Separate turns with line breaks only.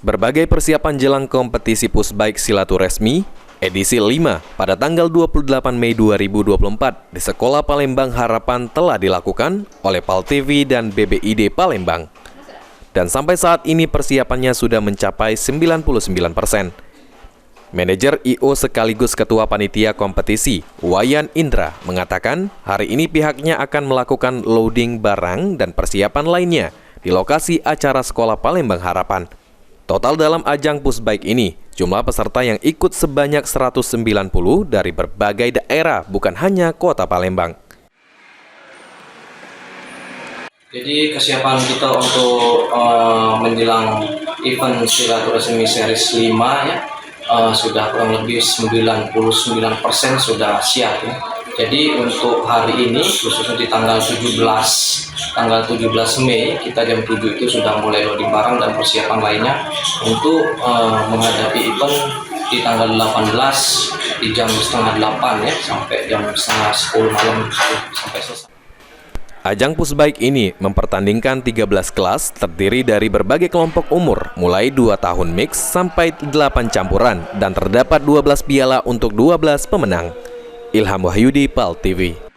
Berbagai persiapan jelang kompetisi Pusbike Silaturahmi edisi 5 pada tanggal 28 Mei 2024 di Sekolah Palembang Harapan telah dilakukan oleh PAL TV dan BBID Palembang. Dan sampai saat ini persiapannya sudah mencapai 99%. Manajer I.O. sekaligus Ketua Panitia Kompetisi, Wayan Indra, mengatakan hari ini pihaknya akan melakukan loading barang dan persiapan lainnya di lokasi acara Sekolah Palembang Harapan. Total dalam ajang Pusbike ini, jumlah peserta yang ikut sebanyak 190 dari berbagai daerah, bukan hanya kota Palembang.
Jadi kesiapan kita untuk menjelang event Silaturahmi Series 5 ya, sudah kurang lebih 99% sudah siap ya. Jadi untuk hari ini khususnya di tanggal 17 Mei kita jam 7 itu sudah mulai loading barang dan persiapan lainnya untuk menghadapi event di tanggal 18 di jam setengah 8 ya sampai jam setengah 10 malam sampai selesai.
Ajang Pusbike ini mempertandingkan 13 kelas terdiri dari berbagai kelompok umur, mulai 2 tahun mix sampai 8 campuran, dan terdapat 12 piala untuk 12 pemenang. Ilham Wahyudi, PAL TV.